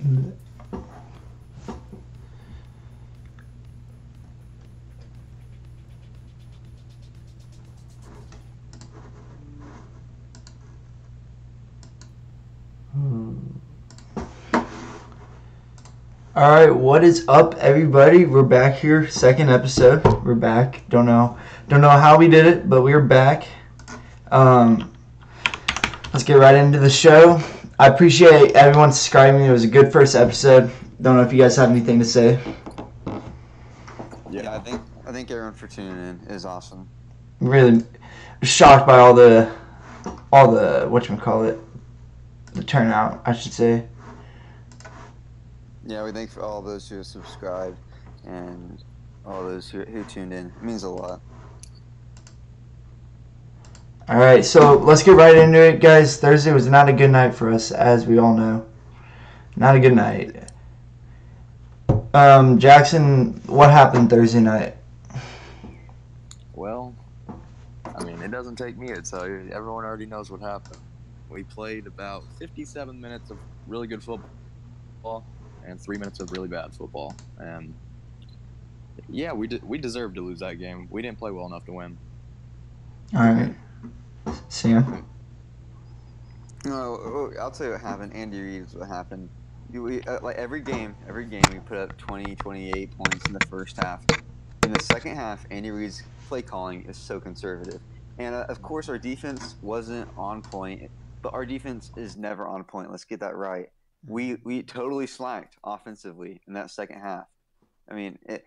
All right, what is up, everybody? We're back here, second episode. We're back. Don't know how we did it, but we're back. Let's get right into the show. I appreciate everyone subscribing. It was a good first episode. Don't know if you guys have anything to say. Yeah, I think everyone for tuning in is awesome. Really shocked by all the whatchamacallit, the turnout, I should say. Yeah, we thank for all those who have subscribed and all those who tuned in. It means a lot. All right, so let's get right into it, guys. Thursday was not a good night for us, as we all know. Not a good night. Jackson, what happened Thursday night? Well, I mean, it doesn't take me to tell you. Everyone already knows what happened. We played about 57 minutes of really good football and 3 minutes of really bad football. And, yeah, we deserved to lose that game. We didn't play well enough to win. All right. Sam? No, I'll tell you what happened. Andy Reid is what happened. Like every game, we put up 20, 28 points in the first half. In the second half, Andy Reid's play calling is so conservative. And, of course, our defense wasn't on point, but our defense is never on point. Let's get that right. We totally slacked offensively in that second half. I mean, it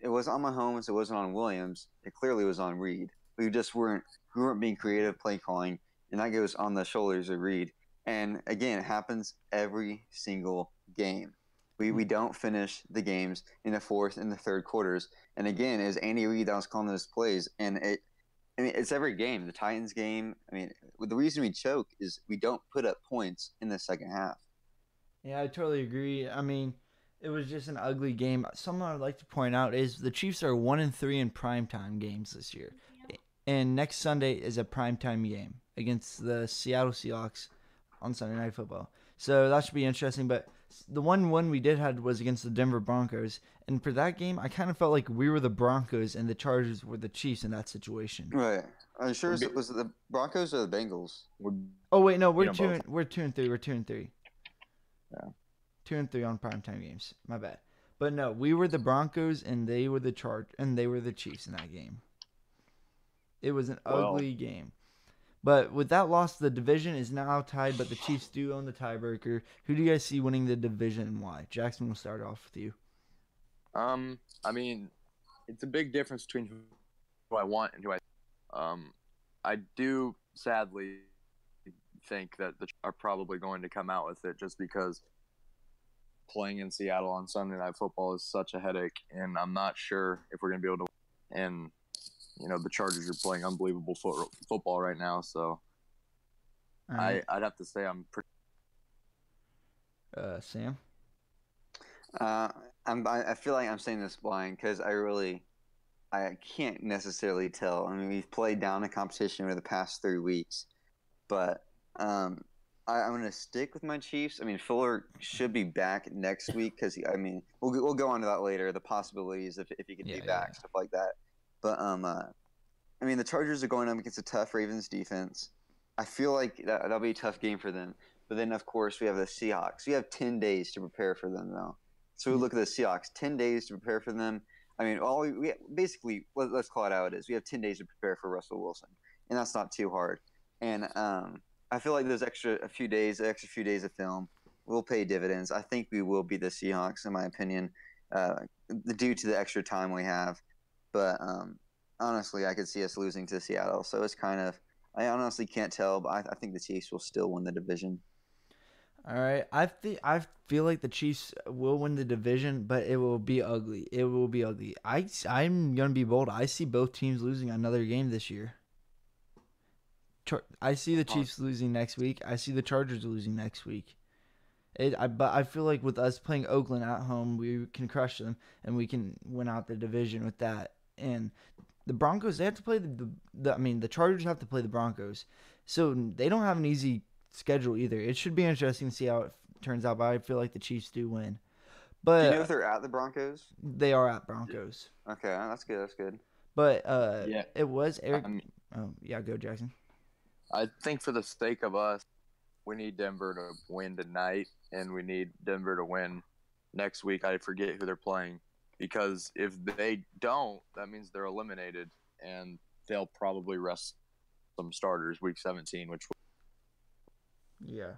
wasn't on Mahomes, it wasn't on Williams. It clearly was on Reid. We weren't being creative play calling, and that goes on the shoulders of Reid. And again, it happens every single game. We don't finish the games in the fourth and the third quarters. And again, it was Andy Reid that was calling those plays, and it's every game. The Titans game. I mean, the reason we choke is we don't put up points in the second half. Yeah, I totally agree. I mean, it was just an ugly game. Something I'd like to point out is the Chiefs are 1-3 in primetime games this year. And next Sunday is a primetime game against the Seattle Seahawks on Sunday Night Football. So that should be interesting. But the one we did have was against the Denver Broncos. And for that game, I kind of felt like we were the Broncos and the Chargers were the Chiefs in that situation. Right. Are you sure was it the Broncos or the Bengals? Oh, wait, no, we're 2-3. We're 2-3. Yeah. 2-3 on primetime games. My bad. But no, we were the Broncos and they were the Chiefs in that game. It was an ugly game. But with that loss, the division is now tied, but the Chiefs do own the tiebreaker. Who do you guys see winning the division and why? Jackson, we'll start off with you. I mean, it's a big difference between who I want and who I do sadly think that the Chiefs are probably going to come out with it just because playing in Seattle on Sunday Night Football is such a headache, and I'm not sure if we're going to be able to win. And, you know, the Chargers are playing unbelievable football right now, so right. I'd have to say I'm pretty... Sam? I feel like I'm saying this blind because I can't necessarily tell. I mean, we've played down a competition over the past 3 weeks, but I'm going to stick with my Chiefs. I mean, Fuller should be back next week because, I mean, we'll go on to that later, the possibilities if he can be back, stuff like that. But, I mean, the Chargers are going up against a tough Ravens defense. I feel like that'll be a tough game for them. But then, of course, we have the Seahawks. We have 10 days to prepare for them, though. So we look at the Seahawks, 10 days to prepare for them. I mean, we basically, let's call it how it is. We have 10 days to prepare for Russell Wilson, and that's not too hard. And I feel like those extra few days of film will pay dividends. I think we will beat the Seahawks, in my opinion, due to the extra time we have. But honestly, I could see us losing to Seattle. So it's kind of, I honestly can't tell, but I think the Chiefs will still win the division. All right, I feel like the Chiefs will win the division, but it will be ugly. It will be ugly. I'm gonna be bold. I see both teams losing another game this year. I see the Chiefs losing next week. I see the Chargers losing next week. But I feel like with us playing Oakland at home, we can crush them and we can win out the division with that. And the Broncos, they have to play the Chargers have to play the Broncos, so they don't have an easy schedule either. It should be interesting to see how it turns out, but I feel like the Chiefs do win. Do But you know if they're at the Broncos? they are at Broncos. Okay, that's good. That's good. But Yeah. it was Eric. I mean, Oh yeah, go Jackson. I think for the sake of us, we need Denver to win tonight, and we need Denver to win next week. I forget who they're playing, because if they don't, that means they're eliminated, and they'll probably rest some starters week 17, which Yeah,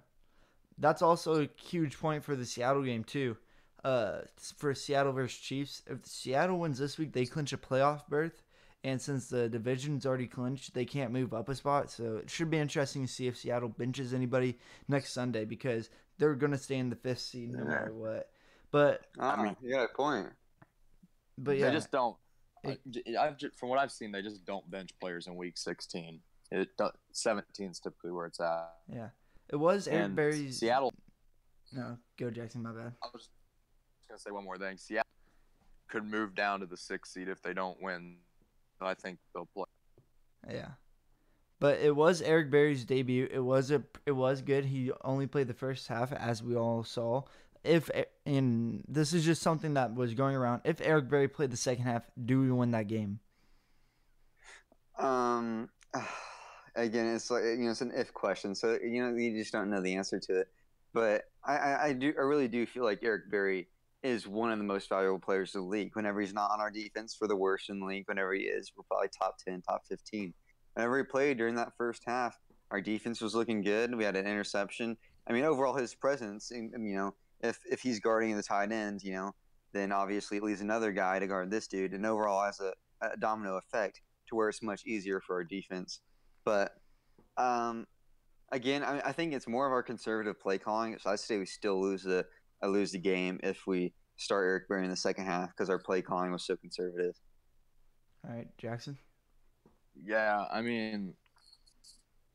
that's also a huge point for the Seattle game too. For Seattle versus Chiefs, if Seattle wins this week, they clinch a playoff berth. And since the division's already clinched, they can't move up a spot. So it should be interesting to see if Seattle benches anybody next Sunday, because they're going to stay in the 5th seed no matter what. But I mean, you got a point. But yeah, they just don't. From what I've seen, they just don't bench players in week 16. 17 is typically where it's at. Yeah, it was Eric And Berry's. Seattle. No, go Jackson. My bad. I was just gonna say one more thing. Seattle could move down to the 6th seed if they don't win. I think they'll play. Yeah, but it was Eric Berry's debut. It was good. He only played the first half, as we all saw. And this is just something that was going around. If Eric Berry played the second half, do we win that game? Again, it's like, it's an if question, so you just don't know the answer to it. But I really do feel like Eric Berry is one of the most valuable players in the league. Whenever he's not on our defense, we're the worst in the league. Whenever he is, we're probably top 10, top 15. Whenever he played during that first half, our defense was looking good. We had an interception. I mean, overall, his presence, if he's guarding the tight end, then obviously it leaves another guy to guard this dude. And overall, has a domino effect to where it's much easier for our defense. But again, I think it's more of our conservative play calling. So I say we still lose the game if we start Eric Berry in the second half, because our play calling was so conservative. All right, Jackson. Yeah, I mean,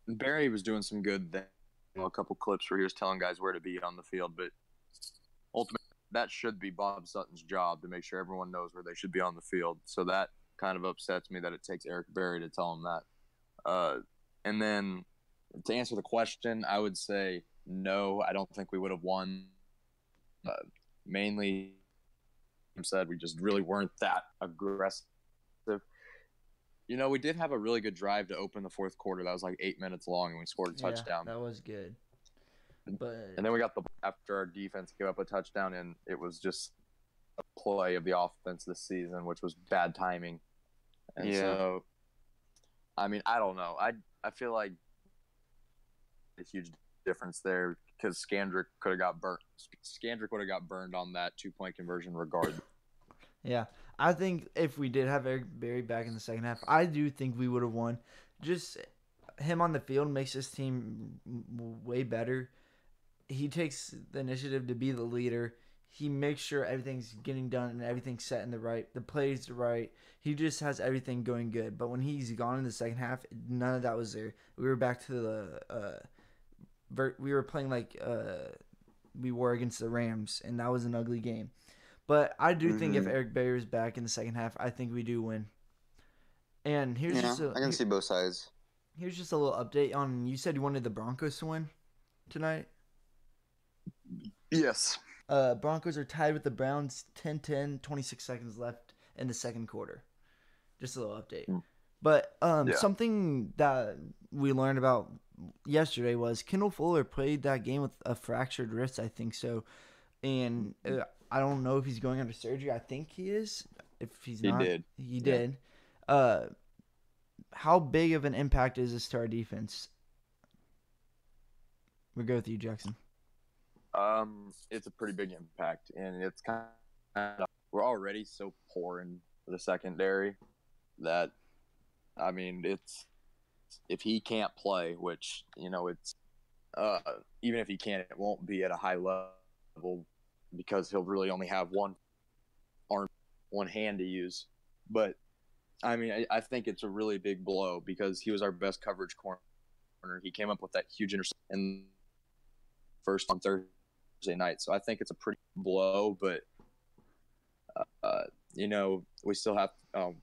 Barry was doing some good things. A couple clips where he was telling guys where to be on the field, but ultimately that should be Bob Sutton's job to make sure everyone knows where they should be on the field. So that kind of upsets me that it takes Eric Berry to tell him that. And then to answer the question, I would say no. I don't think we would have won. Mainly, said we just really weren't that aggressive. We did have a really good drive to open the fourth quarter. That was like 8 minutes long, and we scored a touchdown. Yeah, that was good. But and then we got after our defense gave up a touchdown, and it was just a play of the offense this season, which was bad timing. And so, I mean, I don't know. I feel like a huge difference there, because Scandrick could have got burnt. Scandrick would have got burned on that 2-point conversion regardless. Yeah, I think if we did have Eric Berry back in the second half, I do think we would have won. Just him on the field makes this team way better. He takes the initiative to be the leader. He makes sure everything's getting done and everything's set in the plays right. He just has everything going good. But when he's gone in the second half, none of that was there. We were back to the we were playing like we were against the Rams, and that was an ugly game. But I do think if Eric Berry is back in the second half, I think we do win. And I can see both sides. Here's just a little update on. You said you wanted the Broncos to win tonight. Yes. Broncos are tied with the Browns, 10-10, 26 seconds left in the second quarter. Just a little update. But something that we learned about yesterday was Kendall Fuller played that game with a fractured wrist, I think so. And I don't know if he's going under surgery. I think he is. If he's not, he did. How big of an impact is this to our defense? We'll go with you, Jackson. It's a pretty big impact, and it's kind of, we're already so poor in the secondary that, I mean, it's, if he can't play, which, it's, even if he can, it won't be at a high level, because he'll really only have one arm, one hand to use. But I mean, I think it's a really big blow, because he was our best coverage corner. He came up with that huge interception first on Thursday night. So I think it's a pretty blow, but we still have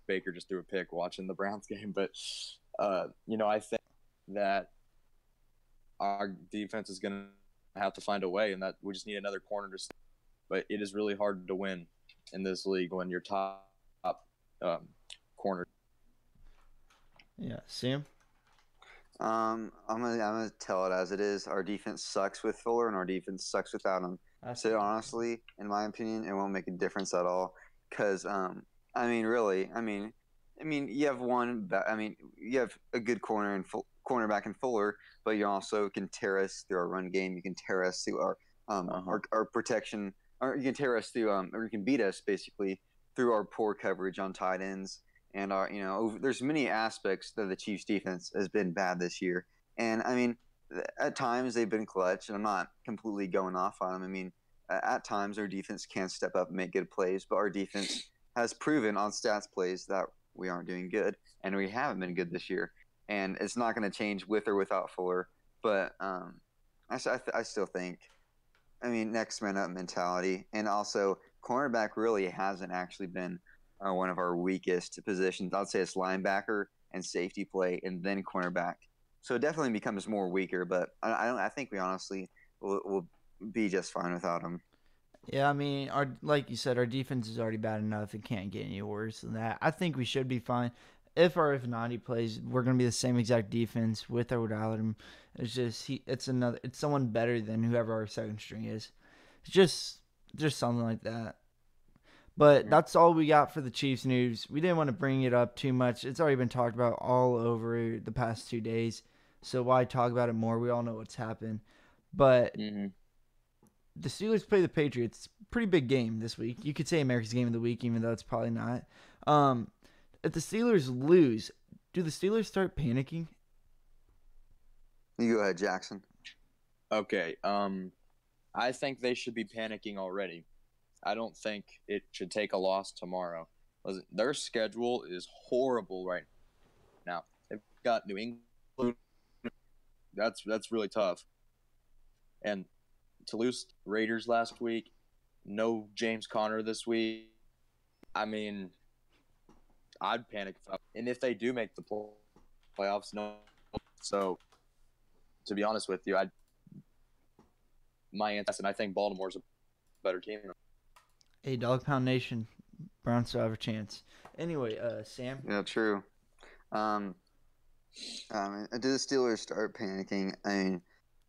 Baker just threw a pick watching the Browns game, but I think that our defense is going to have to find a way, and that we just need another corner to. But it is really hard to win in this league when you're top corner. Yeah, Sam. I'm gonna tell it as it is. Our defense sucks with Fuller, and our defense sucks without him. So honestly, in my opinion, it won't make a difference at all. Because really, you have you have a good cornerback in Fuller, but you also can tear us through our run game. You can tear us through our protection, or you can tear us through or you can beat us basically through our poor coverage on tight ends. And there's many aspects that the Chiefs' defense has been bad this year. And at times they've been clutch, and I'm not completely going off on them. At times our defense can step up and make good plays, but our defense has proven on stats plays that we aren't doing good, and we haven't been good this year. And it's not going to change with or without Fuller. But I still think, next man up mentality, and also cornerback really hasn't actually been one of our weakest positions. I'd say it's linebacker and safety play, and then cornerback. So it definitely becomes more weaker, but I think we honestly will be just fine without him. Yeah, like you said, our defense is already bad enough. It can't get any worse than that. I think we should be fine. If not he plays, we're gonna be the same exact defense with or without him. It's just it's someone better than whoever our second string is. It's just something like that. But that's all we got for the Chiefs news. We didn't want to bring it up too much. It's already been talked about all over the past 2 days. So why talk about it more? We all know what's happened. But the Steelers play the Patriots. Pretty big game this week. You could say America's Game of the Week, even though it's probably not. If the Steelers lose, do the Steelers start panicking? You go ahead, Jackson. Okay. I think they should be panicking already. I don't think it should take a loss tomorrow. Their schedule is horrible right now. They've got New England. That's really tough. And to lose Raiders last week, no James Conner this week. I'd panic. And if they do make the playoffs, no. So, to be honest with you, my answer, and I think Baltimore's a better team. Hey, Dog Pound Nation, Browns still have a chance. Anyway, Sam. Yeah, true. Do the Steelers start panicking?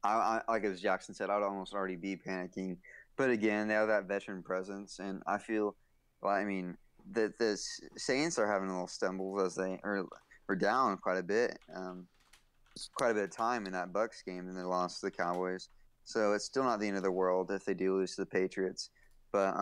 I like as Jackson said, I'd almost already be panicking. But again, they have that veteran presence, and I feel, that the Saints are having a little stumbles as they are down quite a bit. Quite a bit of time in that Bucs game, and they lost to the Cowboys. So it's still not the end of the world if they do lose to the Patriots. But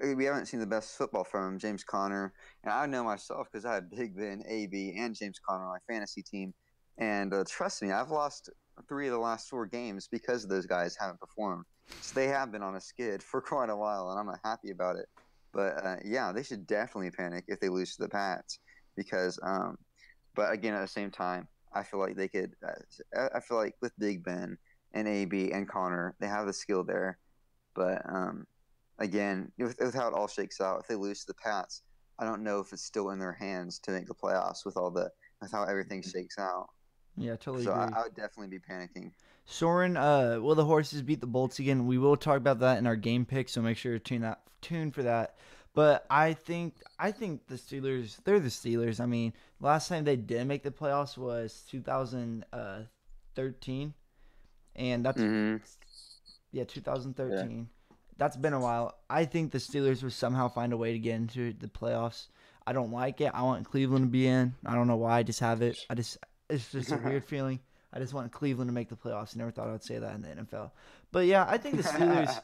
we haven't seen the best football from him, James Conner. And I know myself because I have Big Ben, AB, and James Conner on my fantasy team. And trust me, I've lost 3 of the last 4 games because those guys haven't performed. So they have been on a skid for quite a while, and I'm not happy about it. But, they should definitely panic if they lose to the Pats. Because, but again, at the same time, I feel like they could I feel like with Big Ben and AB and Connor, they have the skill there. But, again, with how it all shakes out, if they lose to the Pats, I don't know if it's still in their hands to make the playoffs with how everything shakes out. Yeah, totally so agree. I would definitely be panicking. Soren, will the horses beat the Bolts again? We will talk about that in our game pick, so make sure to tune for that. But I think the Steelers, they're the Steelers. Last time they did make the playoffs was 2013, and that's 2013. Yeah. That's been a while. I think the Steelers will somehow find a way to get into the playoffs. I don't like it. I want Cleveland to be in. I don't know why. I just have it. It's just a weird feeling. I just want Cleveland to make the playoffs. Never thought I would say that in the NFL. But yeah, I think the Steelers.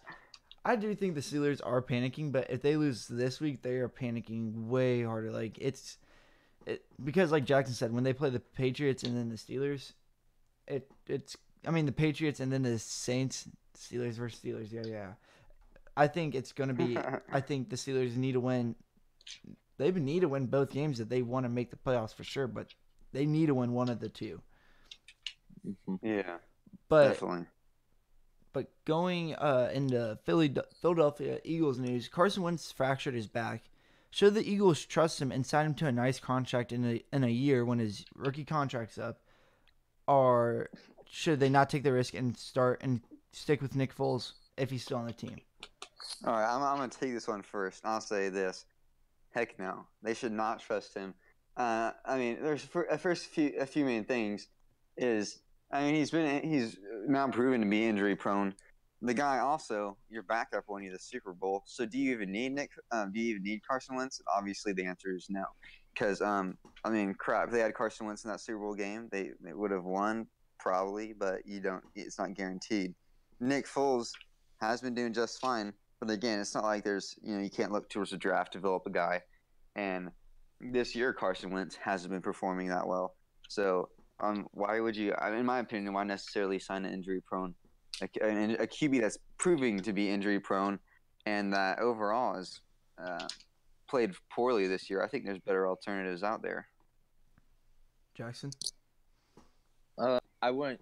I do think the Steelers are panicking, but if they lose this week, they are panicking way harder. Because like Jackson said, when they play the Patriots and then the Steelers, the Patriots and then the Saints, Steelers versus Steelers. Yeah. I think it's going to be. I think the Steelers need to win. They need to win both games if they want to make the playoffs for sure. But they need to win one of the two. Yeah, but definitely. But going into Philadelphia Eagles news, Carson Wentz fractured his back. Should the Eagles trust him and sign him to a nice contract in a year when his rookie contract's up, or should they not take the risk and start and stick with Nick Foles if he's still on the team? All right, I'm going to take this one first. I'll say this. Heck no. They should not trust him. I mean, there's a few main things is, I mean, he's now proven to be injury prone. The guy also, your backup won you the Super Bowl. So do you even need Carson Wentz? Obviously, the answer is no. Because I mean, crap, if they had Carson Wentz in that Super Bowl game, they would have won probably, but you don't. It's not guaranteed. Nick Foles has been doing just fine, but again, it's not like there's you can't look towards the draft to develop a guy. And this year, Carson Wentz hasn't been performing that well. So why would you? In my opinion, why necessarily sign an injury prone? A QB that's proving to be injury prone and that overall has played poorly this year. I think there's better alternatives out there. Jackson? I wouldn't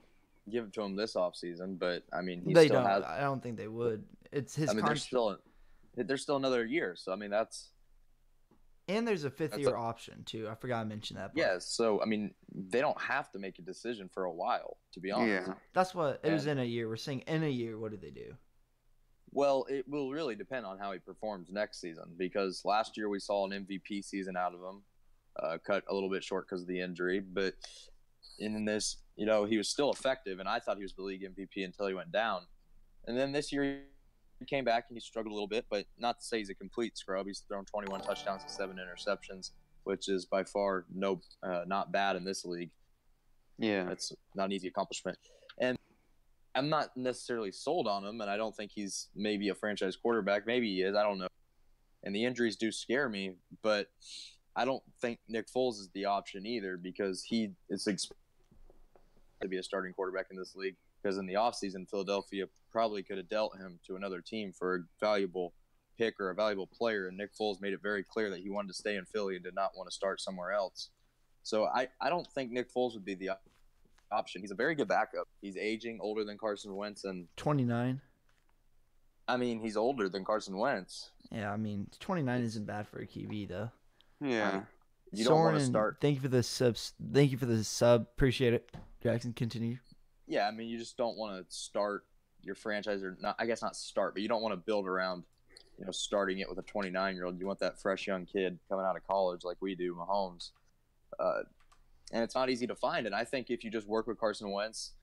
give it to him this offseason, but I mean, They don't. I don't think they would. It's his. I mean, there's still another year, so I mean that's. And there's a fifth-year option too. I forgot to mention that. Yeah, so I mean, they don't have to make a decision for a while, to be honest. Yeah. That's what it was in a year. We're saying in a year, what do they do? Well, it will really depend on how he performs next season, because last year we saw an MVP season out of him, cut a little bit short because of the injury, but in this, he was still effective, and I thought he was the league MVP until he went down. And then this year he came back and he struggled a little bit, but not to say he's a complete scrub. He's thrown 21 touchdowns and 7 interceptions, which is by far not bad in this league. Yeah. It's not an easy accomplishment. And I'm not necessarily sold on him, and I don't think he's maybe a franchise quarterback. Maybe he is. I don't know. And the injuries do scare me, but I don't think Nick Foles is the option either, because he is expected to be a starting quarterback in this league. Because in the offseason, Philadelphia probably could have dealt him to another team for a valuable pick or a valuable player, and Nick Foles made it very clear that he wanted to stay in Philly and did not want to start somewhere else. So I don't think Nick Foles would be the option. He's a very good backup. He's aging, older than Carson Wentz, and 29. I mean, he's older than Carson Wentz. Yeah, I mean, 29 isn't bad for a QB though. Yeah. You don't want to Soren, start. Thank you for the subs. Thank you for the sub. Appreciate it. Jackson, continue. Yeah, I mean, you just don't want to start your franchise, or not. I guess not start, but you don't want to build around, starting it with a 29-year-old. You want that fresh young kid coming out of college like we do, Mahomes. And it's not easy to find. And I think if you just work with Carson Wentz,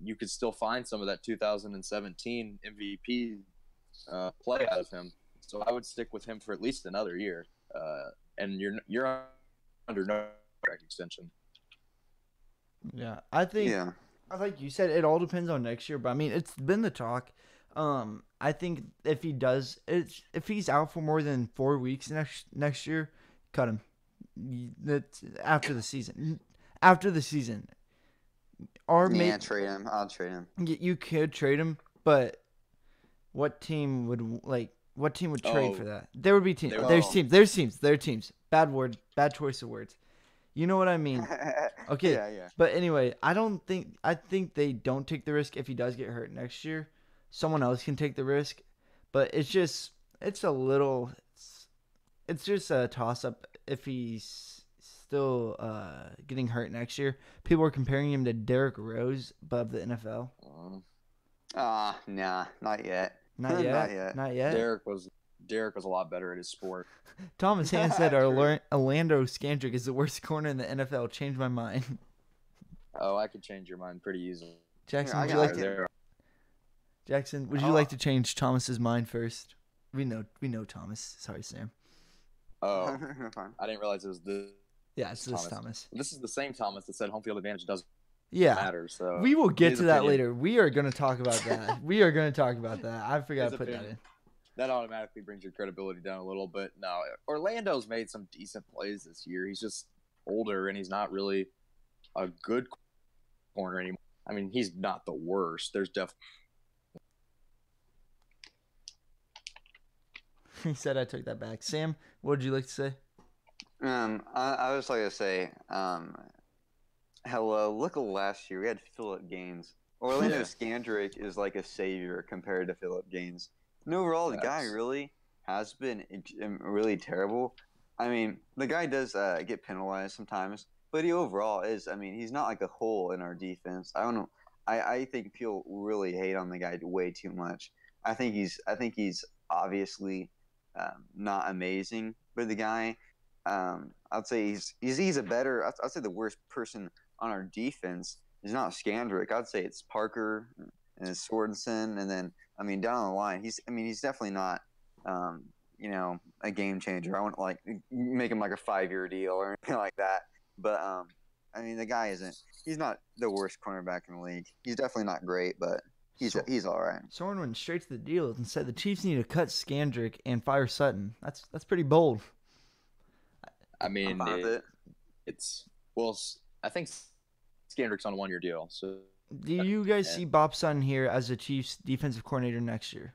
you could still find some of that 2017 MVP play out of him. So I would stick with him for at least another year. And you're under no contract extension. Yeah, I think. Yeah. Like you said, it all depends on next year. But I mean, it's been the talk. I think if if he's out for more than 4 weeks next year, cut him. That's after the season. After the season, Trade him. I'll trade him. You could trade him, but what team would trade for that? There would be teams. There's teams. Bad choice of words. You know what I mean? Okay. Yeah. But anyway, I think they don't take the risk if he does get hurt next year. Someone else can take the risk, but it's just a toss up if he's still getting hurt next year. People are comparing him to Derrick Rose above the NFL. Nah, not yet. Not yet. Derrick was a lot better at his sport. Thomas Hand said Orlando Scandrick is the worst corner in the NFL. Changed my mind. Oh, I could change your mind pretty easily. Jackson, Here, would you like to? Jackson, would you like to change Thomas's mind first? We know Thomas. Sorry, Sam. Oh, I didn't realize it was this. Yeah, it's this Thomas. This is the same Thomas that said home field advantage doesn't matter. So we will get to that later. We are going to talk about that. I forgot to put that in. That automatically brings your credibility down a little, but no, Orlando's made some decent plays this year. He's just older, and he's not really a good corner anymore. I mean, he's not the worst. There's definitely. He said I took that back. Sam, what would you like to say? I was like to say, hello. Look at last year. We had Phillip Gaines. Orlando Scandrick is like a savior compared to Phillip Gaines. And overall, the guy really has been really terrible. I mean, the guy does get penalized sometimes, but he overall is. I mean, he's not like a hole in our defense. I don't know. I think people really hate on the guy way too much. I think he's obviously not amazing, but the guy, I'd say he's a better. I'd say the worst person on our defense is not Skandrick. I'd say it's Parker and Sorensen, and then I mean down the line, he's definitely not. A game changer. I wouldn't like make him like a 5-year deal or anything like that. But I mean, the guy he's not the worst cornerback in the league. He's definitely not great, but he's all right. Soren went straight to the deal and said the Chiefs need to cut Skandrick and fire Sutton. That's pretty bold. I mean, I'm fine with it. I think Skandrick's on a 1-year deal. So Do you guys see Bob Sutton here as the Chiefs defensive coordinator next year?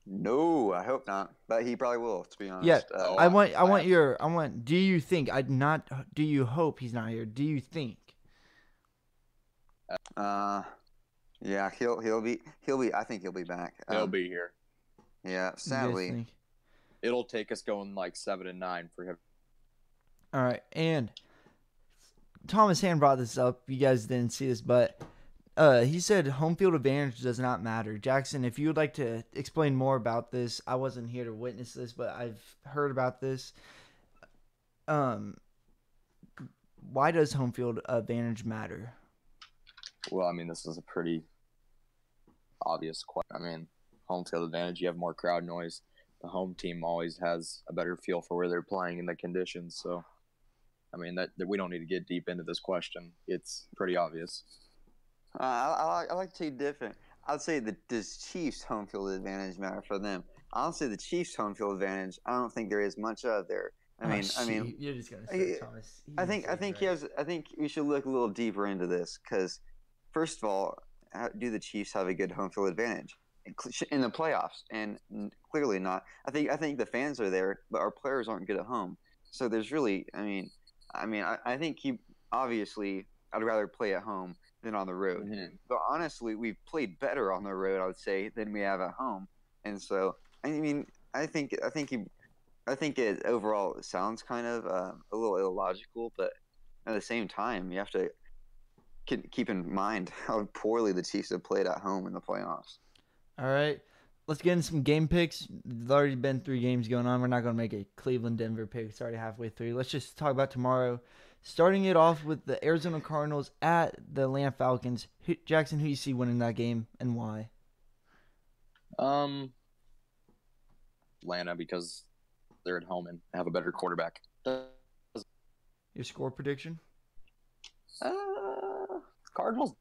No, I hope not. But he probably will, to be honest. Yeah, do you think, do you hope he's not here? Do you think? Yeah, he'll be, I think he'll be back. He'll be here. Yeah, You guys sadly. think? It'll take us going like 7-9 for him. All right, and Thomas Hand brought this up. You guys didn't see this, but he said home field advantage does not matter. Jackson, if you would like to explain more about this, I wasn't here to witness this, but I've heard about this. Why does home field advantage matter? Well, I mean, this is a pretty obvious question. I mean, home field advantage, you have more crowd noise. The home team always has a better feel for where they're playing and the conditions. So, I mean, that we don't need to get deep into this question. It's pretty obvious. I like to say different. I'd say that does Chiefs home field advantage matter for them? I'll say the Chiefs home field advantage. I don't think there is much of there. I mean, you're just gonna say Thomas. I think we should look a little deeper into this because, first of all, do the Chiefs have a good home field advantage in the playoffs? And clearly not. I think the fans are there, but our players aren't good at home. So there's really, I think obviously I'd rather play at home than on the road. Mm-hmm. But honestly, we've played better on the road, I would say, than we have at home. And so, I mean, I think it overall sounds kind of a little illogical, but at the same time, you have to keep in mind how poorly the Chiefs have played at home in the playoffs. All right, let's get into some game picks. There's already been 3 games going on. We're not going to make a Cleveland-Denver pick. It's already halfway through. Let's just talk about tomorrow. Starting it off with the Arizona Cardinals at the Atlanta Falcons. Jackson, who do you see winning that game and why? Atlanta, because they're at home and have a better quarterback. Your score prediction? Cardinals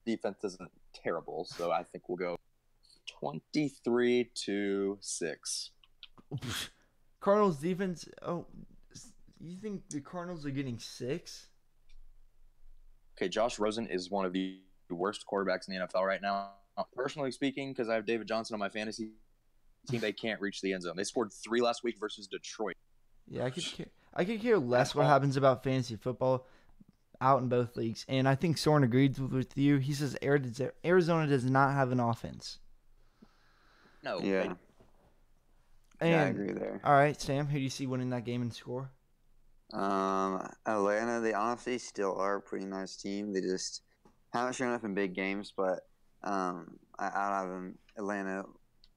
defense isn't terrible, so I think we'll go 23-6. Cardinals defense. Oh, you think the Cardinals are getting 6? Okay, Josh Rosen is one of the worst quarterbacks in the NFL right now. Personally speaking, because I have David Johnson on my fantasy team, they can't reach the end zone. They scored 3 last week versus Detroit. Yeah, I could care less what happens about fantasy football out in both leagues. And I think Soren agrees with you. He says Arizona does not have an offense. No. Yeah. And, I agree there. All right, Sam, who do you see winning that game and score? Atlanta, they honestly still are a pretty nice team. They just haven't shown up in big games, but out of them, Atlanta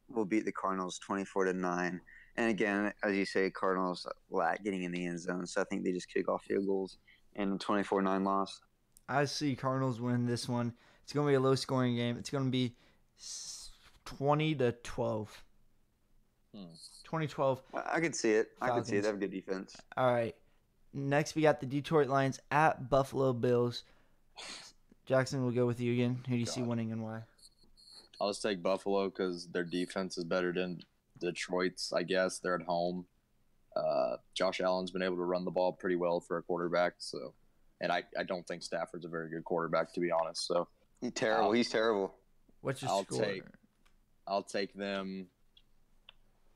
will beat the Cardinals 24-9. And again, as you say, Cardinals lack getting in the end zone, so I think they just kick off field goals and 24-9 loss. I see Cardinals win this one. It's going to be a low-scoring game. It's going to be 20-12. 20-12. I could see it. Falcons. I could see it. They have good defense. All right. Next, we got the Detroit Lions at Buffalo Bills. Jackson, we'll go with you again. Who do you see winning and why? I'll just take Buffalo because their defense is better than Detroit's, I guess. They're at home. Josh Allen's been able to run the ball pretty well for a quarterback. And I don't think Stafford's a very good quarterback, to be honest. So He's terrible. He's terrible. What's your score? I'll take them.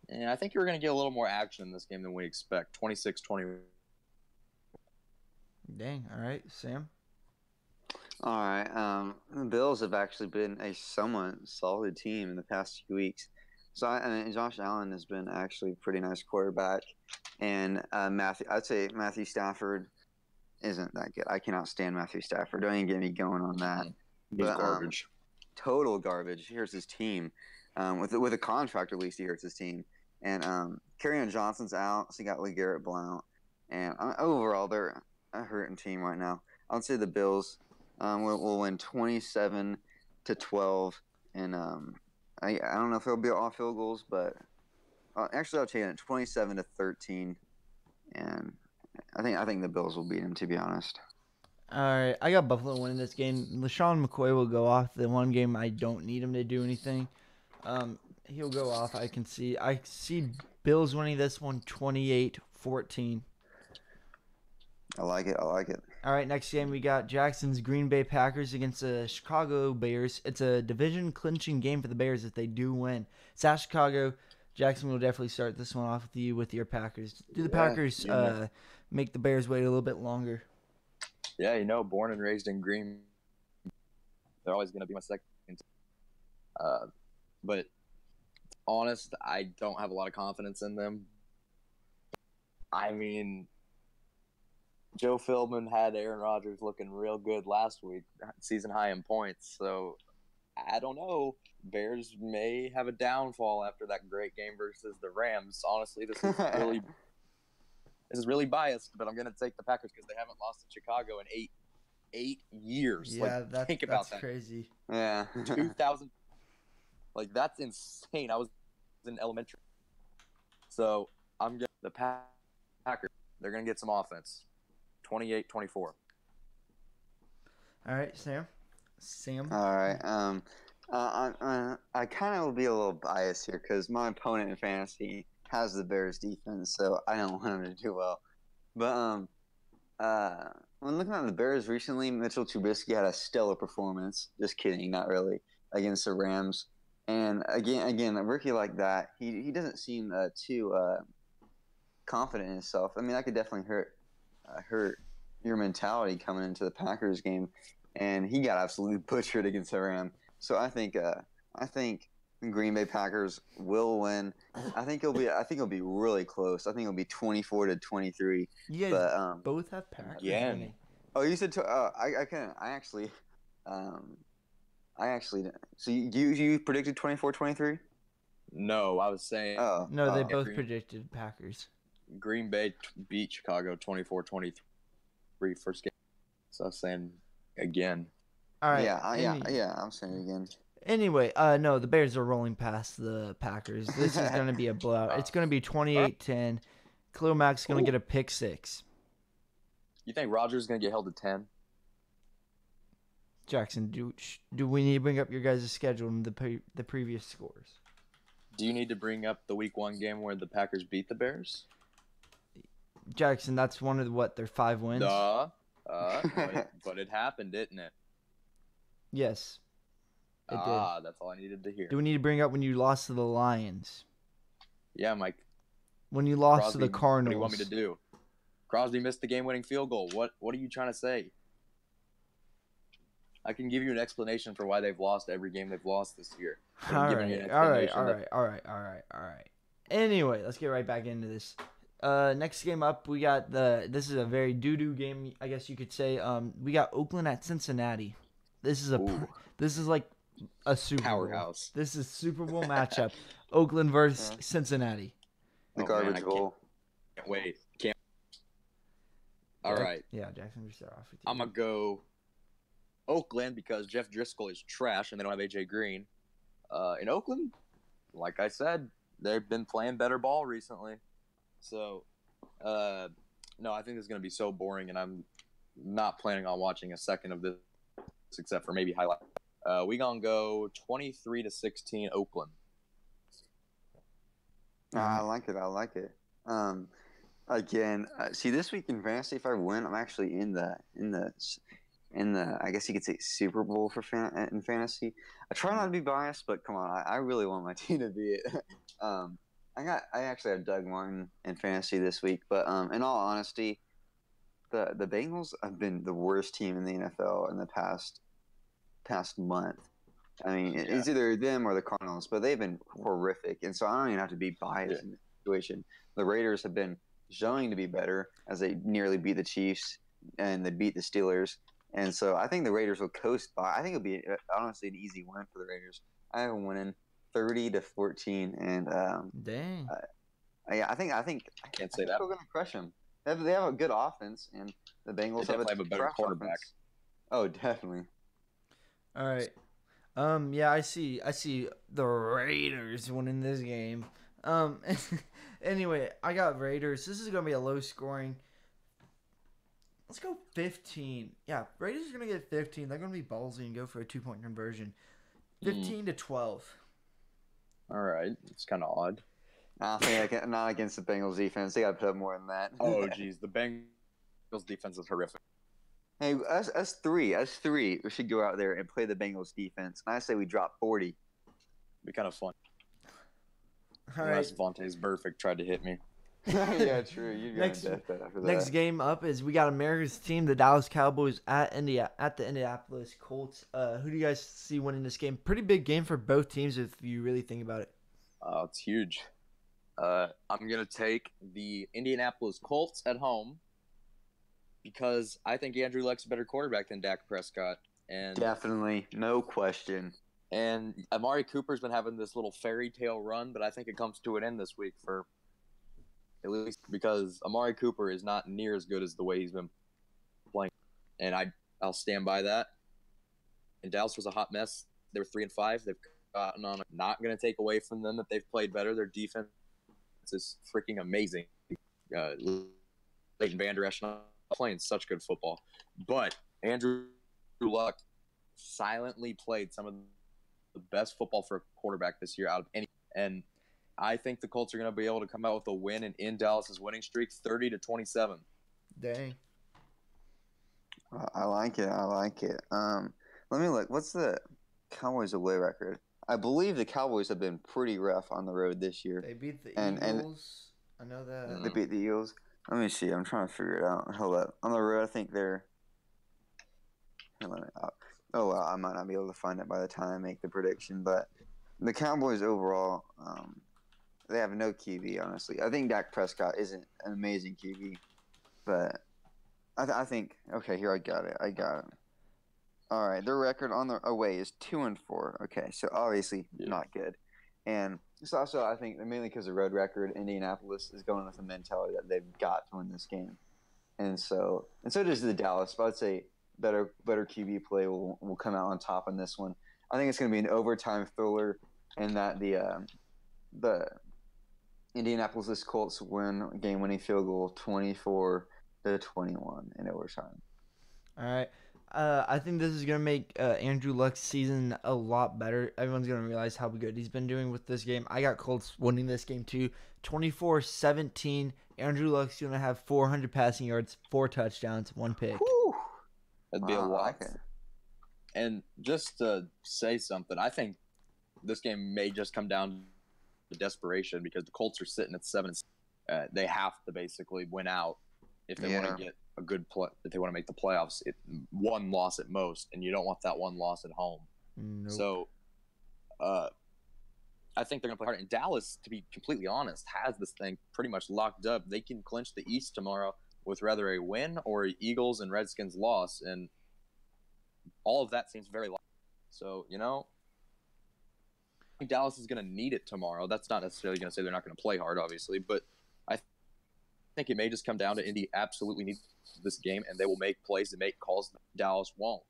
And I think you're going to get a little more action in this game than we expect. 26-20. Dang. All right, Sam. All right. The Bills have actually been a somewhat solid team in the past few weeks. So Josh Allen has been actually a pretty nice quarterback, and I'd say Matthew Stafford isn't that good. I cannot stand Matthew Stafford. Don't even get me going on that. He's But garbage. Total garbage. He hurts his team. With a contract, at least he hurts his team. And Kerryon Johnson's out, so you got LeGarrette Blount. And overall, they're a hurting team right now. I'd say the Bills will win 27-12. And I don't know if it'll be all field goals, but actually I'll take it 27-13. And I think the Bills will beat them, to be honest. All right, I got Buffalo winning this game. LaShawn McCoy will go off. The one game I don't need him to do anything. He'll go off. I see Bills winning this one 28-14. I like it. All right, next game we got Jackson's Green Bay Packers against the Chicago Bears. It's a division clinching game for the Bears if they do win. It's at Chicago. Jackson will definitely start this one off with your Packers. Do the Packers make the Bears wait a little bit longer? Yeah, born and raised in Green, they're always going to be my second. But honest, I don't have a lot of confidence in them. I mean, Joe Philbin had Aaron Rodgers looking real good last week, season high in points. So I don't know. Bears may have a downfall after that great game versus the Rams. Honestly, this is really biased, but I'm going to take the Packers because they haven't lost to Chicago in eight years. Yeah, think about that's that. Crazy. Yeah. 2000. That's insane. I was in elementary. So I'm getting the Packers. They're going to get some offense. 28-24. All right, Sam. All right. I kind of will be a little biased here because my opponent in fantasy has the Bears defense, so I don't want him to do well. But when looking at the Bears recently, Mitchell Trubisky had a stellar performance. Just kidding, not really, against the Rams. And again, a rookie like that, he doesn't seem too confident in himself. I mean, that could definitely hurt your mentality coming into the Packers game. And he got absolutely butchered against the Rams. So I think Green Bay Packers will win. I think it'll be really close. I think it'll be 24-23. You guys both have Packers winning. Oh, you said I actually. So you predicted 24-23? No, I was saying. No, they both predicted Packers. Green Bay beat Chicago 24-23 first game. So I was saying again. All right. Yeah. I'm saying it again. Anyway, no, the Bears are rolling past the Packers. This is going to be a blowout. It's going to be 28-10. Khalil Mack's going to get a pick six. You think Rodgers is going to get held to 10? Jackson, do we need to bring up your guys' schedule and the previous scores? Do you need to bring up the Week 1 game where the Packers beat the Bears? Jackson, that's one of their 5 wins? But it happened, didn't it? Yes. It did. That's all I needed to hear. Do we need to bring up when you lost to the Lions? Yeah, Mike. When you lost to the Cardinals. What do you want me to do? Crosby missed the game-winning field goal. What are you trying to say? I can give you an explanation for why they've lost every game they've lost this year. All right. Anyway, let's get right back into this. Next game up, we got this is a very doo-doo game, I guess you could say. We got Oakland at Cincinnati. This is like a Super powerhouse. Bowl. This is Super Bowl matchup. Oakland versus Cincinnati. The garbage bowl. Can't wait. All right. Yeah, Jackson, we start off with you. I'm going to go Oakland because Jeff Driscoll is trash and they don't have A.J. Green. In Oakland, like I said, they've been playing better ball recently. So, no, I think this is going to be so boring, and I'm not planning on watching a second of this except for maybe highlights. We going to go 23-16 Oakland. I like it. Again, see, this week in fantasy, if I win, I'm actually in the I guess you could say Super Bowl in fantasy. I try not to be biased, but come on, I really want my team to be it. I actually have Doug Martin in fantasy this week, but in all honesty, the Bengals have been the worst team in the NFL in the past month. I mean, it's either them or the Cardinals, but they've been horrific, and so I don't even have to be biased in this situation. The Raiders have been showing to be better as they nearly beat the Chiefs and they beat the Steelers, And so I think the Raiders will coast by. I think it'll be honestly an easy win for the Raiders. I have them winning 30-14, and Dang. yeah, I think Can't say that. they're going to crush them. They have a good offense, and the Bengals They definitely have a better trash quarterback. offense. Oh, definitely. All right. Yeah, I see the Raiders winning this game. Anyway, I got Raiders. This is gonna be a low scoring. Let's go 15. Yeah, Raiders are gonna get 15. They're gonna be ballsy and go for a 2-point conversion. 15-12. All right, it's kind of odd. I think not against the Bengals defense. They got to put up more than that. Oh, geez, the Bengals defense is horrific. Hey, us three, we should go out there and play the Bengals defense. And I say we drop 40. Be kind of fun. All Unless right. Vontae's perfect tried to hit me. Yeah, true. You're going Next- to death after that. Next game up is we got America's team, the Dallas Cowboys at the Indianapolis Colts. Who do you guys see winning this game? Pretty big game for both teams if you really think about it. It's huge. I'm gonna take the Indianapolis Colts at home because I think Andrew Luck's a better quarterback than Dak Prescott, and Definitely, no question. and Amari Cooper's been having this little fairy tale run, but I think it comes to an end this week for at least because Amari Cooper is not near as good as the way he's been playing, and I'll stand by that. And Dallas was a hot mess. They were 3-5. They've gotten on. Not going to take away from them that they've played better. Their defense is freaking amazing. Leighton Vander Esch playing such good football, but Andrew Luck silently played some of the best football for a quarterback this year out of any. And I think the Colts are going to be able to come out with a win and end Dallas's winning streak, 30-27. Dang. I like it. Let me look. What's the Cowboys' away record? I believe the Cowboys have been pretty rough on the road this year. They beat the And- Eagles. I know that. They beat the Eagles. Let me see. I'm trying to figure it out. Hold up. On the road, I think they're. Oh, well, I might not be able to find it by the time I make the prediction. But the Cowboys overall, they have no QB, honestly. I think Dak Prescott isn't an amazing QB. But I think. Okay, here I got it. All right, their record on the away is 2-4. Okay, so obviously not good, and it's also I think mainly because the road record, Indianapolis is going with a mentality that they've got to win this game, and so does the Dallas. But I'd say better QB play will come out on top in this one. I think it's going to be an overtime thriller, and that the Indianapolis Colts win game-winning field goal 24-21 in overtime. All right. I think this is going to make Andrew Luck's season a lot better. Everyone's going to realize how good he's been doing with this game. I got Colts winning this game too. 24-17. Andrew Luck's going to have 400 passing yards, 4 touchdowns, 1 pick. Whew. That'd be a Wow, I lot. like it. And just to say something, I think this game may just come down to desperation because the Colts are sitting at 7. They have to basically win out if they want to get a good play. If they want to make the playoffs, one loss at most, and you don't want that one loss at home. Nope. So, I think they're going to play hard. And Dallas, to be completely honest, has this thing pretty much locked up. They can clinch the East tomorrow with rather a win or a Eagles and Redskins loss, and all of that seems very likely. So, I think Dallas is going to need it tomorrow. That's not necessarily going to say they're not going to play hard, obviously, but I think it may just come down to Indy absolutely needs this game, and they will make plays and make calls that Dallas won't.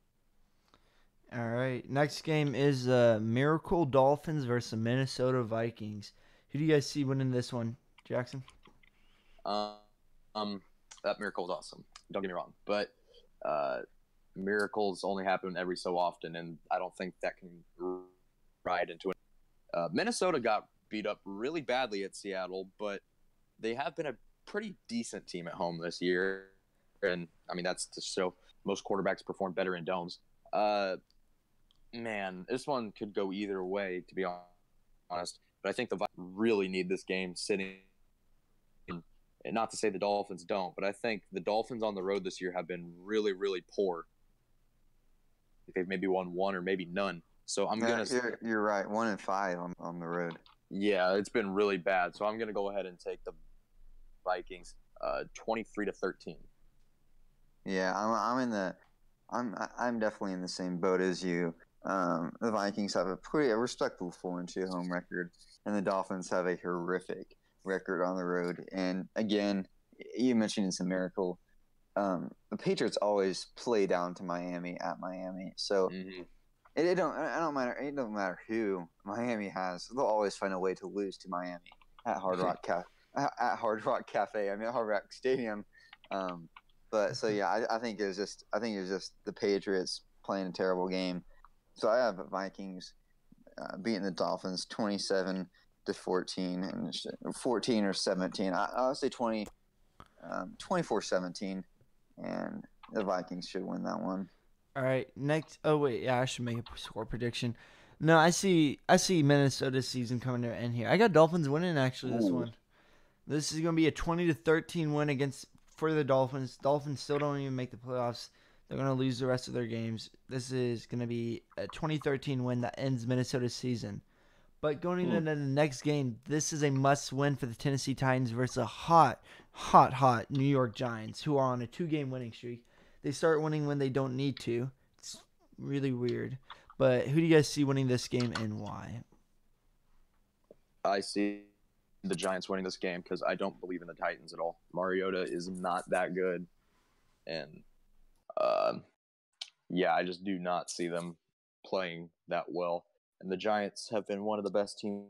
All right. Next game is Miracle Dolphins versus Minnesota Vikings. Who do you guys see winning this one, Jackson? That miracle is awesome. Don't get me wrong, but miracles only happen every so often, and I don't think that can ride into it. Minnesota got beat up really badly at Seattle, but they have been a pretty decent team at home this year, and I mean that's to show most quarterbacks perform better in domes. Man, this one could go either way, to be honest. But I think the Vikings really need this game sitting. And not to say the Dolphins don't, but I think the Dolphins on the road this year have been really, really poor. They've maybe won one or maybe none. So I'm gonna. You're right. 1-5 on the road. Yeah, it's been really bad. So I'm gonna go ahead and take the Vikings, 23-13. Yeah, I'm in the I'm definitely in the same boat as you. The Vikings have a respectable 4-2 home record, and the Dolphins have a horrific record on the road. And again, you mentioned it's a miracle. The Patriots always play down to Miami at Miami, so it don't matter who Miami has. They'll always find a way to lose to Miami at Hard Rock Cafe. I mean, Hard Rock Stadium. But so yeah, I think it was just the Patriots playing a terrible game. So I have Vikings beating the Dolphins 27-14 and 14 or 17. I'll say 24-17, and the Vikings should win that one. All right, next. Oh wait, yeah, I should make a score prediction. No, I see Minnesota's season coming to an end here. I got Dolphins winning actually this one. This is gonna be a 20-13 win for the Dolphins. Dolphins still don't even make the playoffs. They're gonna lose the rest of their games. This is gonna be a 20-13 win that ends Minnesota's season. But going into the next game, this is a must-win for the Tennessee Titans versus a hot New York Giants, who are on a 2-game winning streak. They start winning when they don't need to. It's really weird. But who do you guys see winning this game and why? I see the Giants winning this game because I don't believe in the Titans at all. Mariota is not that good. And, I just do not see them playing that well. And the Giants have been one of the best teams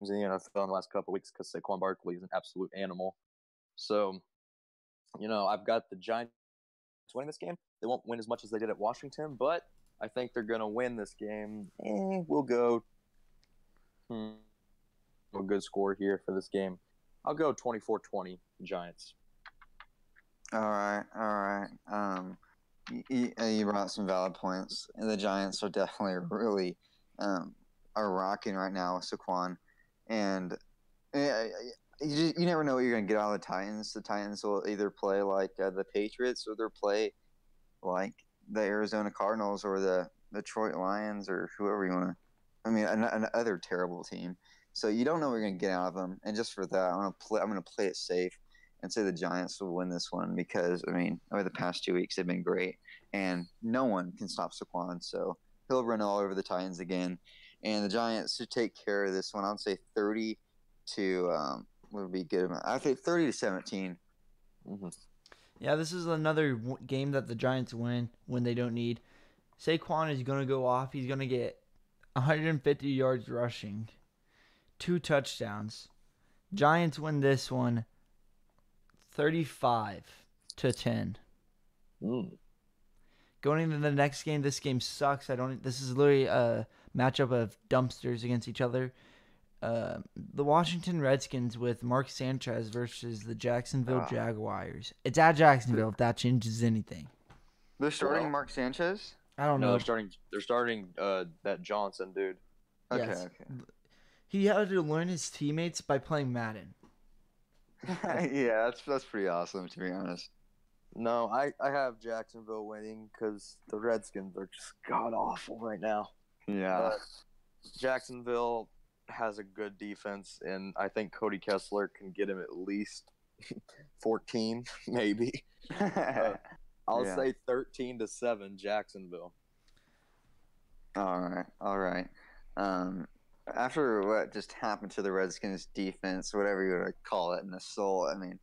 in the NFL in the last couple of weeks because Saquon Barkley is an absolute animal. So, I've got the Giants winning this game. They won't win as much as they did at Washington, but I think they're going to win this game. We'll go a good score here for this game. I'll go 24-20 Giants. All right. You brought some valid points. The Giants are definitely really are rocking right now with Saquon, and you never know what you're going to get out of the Titans. The Titans will either play like the Patriots, or they'll play like the Arizona Cardinals or the Detroit Lions or whoever you want to. I mean, another terrible team. So you don't know what you're going to get out of them. And just for that, I'm going to play it safe and say the Giants will win this one because, I mean, over the past 2 weeks, they've been great. And no one can stop Saquon. So he'll run all over the Titans again. And the Giants should take care of this one. I'd say 30 to what would be good. I'd say 30-17. Mm-hmm. Yeah, this is another game that the Giants win when they don't need. Saquon is going to go off. He's going to get 150 yards rushing, 2 touchdowns. Giants win this one 35-10. Going into the next game, this game sucks. This is literally a matchup of dumpsters against each other. The Washington Redskins with Mark Sanchez versus the Jacksonville Jaguars. It's at Jacksonville if that changes anything. They're starting Mark Sanchez? I don't know. They're starting that Johnson dude. Okay, Yes. okay. He had to learn his teammates by playing Madden. Yeah, that's pretty awesome, to be honest. No, I have Jacksonville winning because the Redskins are just god-awful right now. Yeah. Jacksonville has a good defense, and I think Cody Kessler can get him at least 14, maybe. I'll say 13-7 Jacksonville. All right. After what just happened to the Redskins defense, whatever you want to call it, in the soul, I mean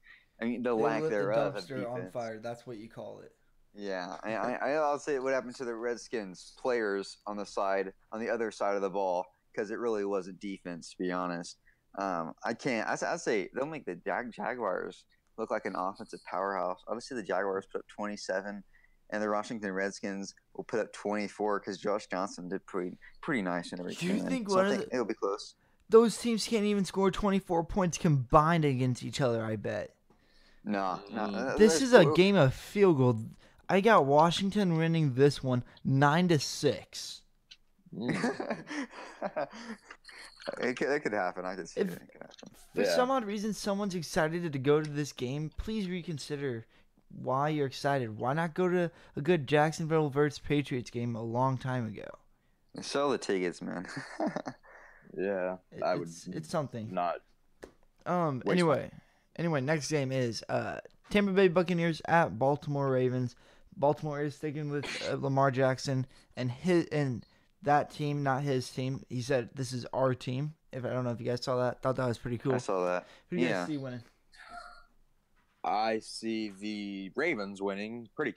the lack thereof of defense. On fire. That's what you call it. Yeah, I'll say what happened to the Redskins players on the other side of the ball, because it really wasn't defense, to be honest. I'd say they'll make the Jaguars look like an offensive powerhouse. Obviously, the Jaguars put up 27, and the Washington Redskins will put up 24 because Josh Johnson did pretty nice in every Do you game. think So I think it'll be close? Those teams can't even score 24 points combined against each other, I bet. No. This is a game of field goal. I got Washington winning this one 9-6. It could happen. I could see it could happen. For some odd reason, someone's excited to go to this game. Please reconsider why you're excited. Why not go to a good Jacksonville versus Patriots game a long time ago? Sell the tickets, man. Yeah, It's something. Not. Anyway, next game is Tampa Bay Buccaneers at Baltimore Ravens. Baltimore is sticking with Lamar Jackson and that team, not his team. He said this is our team. If I don't know if you guys saw that, thought that was pretty cool. I saw that. Who do you guys see winning? I see the Ravens winning pretty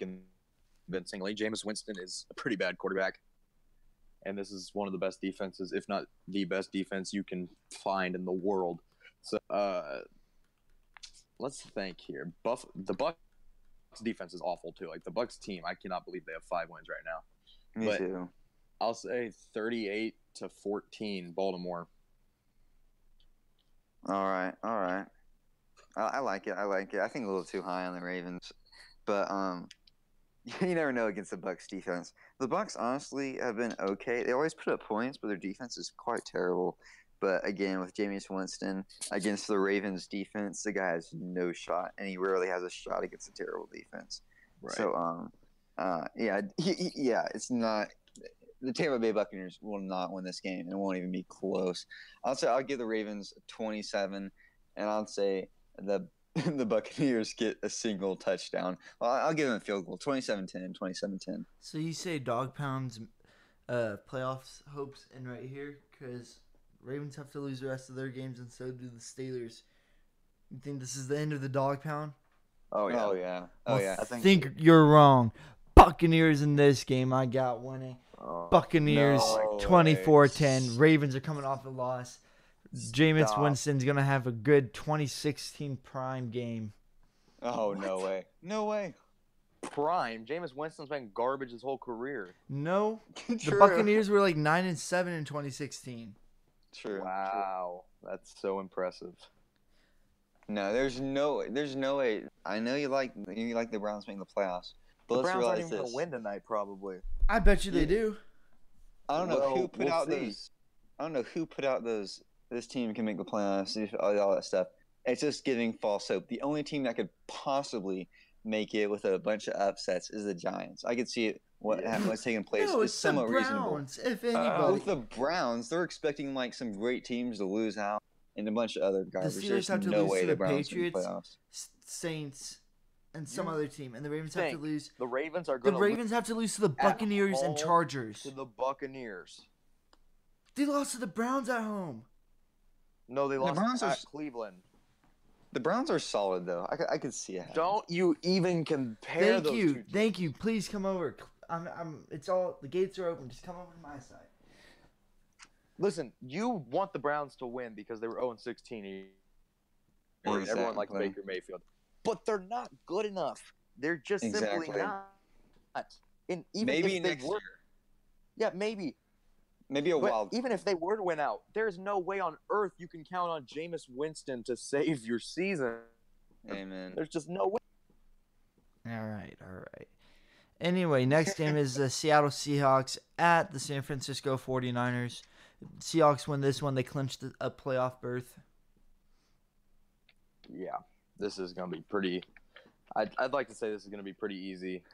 convincingly. Jameis Winston is a pretty bad quarterback, and this is one of the best defenses, if not the best defense you can find in the world. So let's think here. The Bucs defense is awful too. Like the Bucs team, I cannot believe they have 5 wins right now. Me too. I'll say 38-14 Baltimore. All right. I like it. I think a little too high on the Ravens, but you never know against the Bucs defense. The Bucs honestly have been okay. They always put up points, but their defense is quite terrible. But again, with Jameis Winston against the Ravens defense, the guy has no shot, and he rarely has a shot against a terrible defense. Right. So yeah, it's not. The Tampa Bay Buccaneers will not win this game, and it won't even be close. I'll give the Ravens 27, and I'll say the Buccaneers get a single touchdown. Well, I'll give them a field goal, 27-10, 27-10. So you say Dog Pound's playoffs hopes in right here because Ravens have to lose the rest of their games, and so do the Steelers. You think this is the end of the Dog Pound? Oh yeah. I think you're wrong. Buccaneers in this game, I got winning. Buccaneers 24-10. Ravens are coming off a loss. Jameis Winston's going to have a good 2016 prime game. Oh, what? No way. Prime. Jameis Winston's been garbage his whole career. No. The Buccaneers were like 9-7 in 2016. True. Wow. That's so impressive. No, there's no way. I know you like the Browns making the playoffs. But The let's Browns aren't realize even going this. to win tonight, probably. I bet you they do. I don't know Well, who put we'll out see. those. I don't know who put out those. This team can make the playoffs. All that stuff. It's just giving false hope. The only team that could possibly make it with a bunch of upsets is the Giants. I could see it. What's taking place No, is it's the somewhat Browns, reasonable. if anybody. With the Browns, they're expecting like some great teams to lose out and a bunch of other garbage. Steelers There's have to no lose way to the the Browns make the Patriots. playoffs. Saints, and some other team, and the Ravens have to lose. The Ravens are The going to Ravens have to lose to the Buccaneers and Chargers. to the Buccaneers. They lost to the Browns at home. No, they lost Browns are- at Cleveland. The Browns are solid though. I could see it. Don't you even compare those two teams. Thank you. Please come over. It's all the gates are open. Just come over to my side. Listen, you want the Browns to win because they were 0-16. Everyone likes Exactly. Baker Mayfield. But they're not good enough. They're just simply Exactly. not. And even Maybe if they next were, year. Yeah, maybe. Maybe a But wild. even if they were to win out, there's no way on earth you can count on Jameis Winston to save your season. Amen. There's just no way. All right. Anyway, next game is the Seattle Seahawks at the San Francisco 49ers. Seahawks win this one. They clinched a playoff berth. Yeah, this is going to be pretty – I'd like to say this is going to be pretty easy.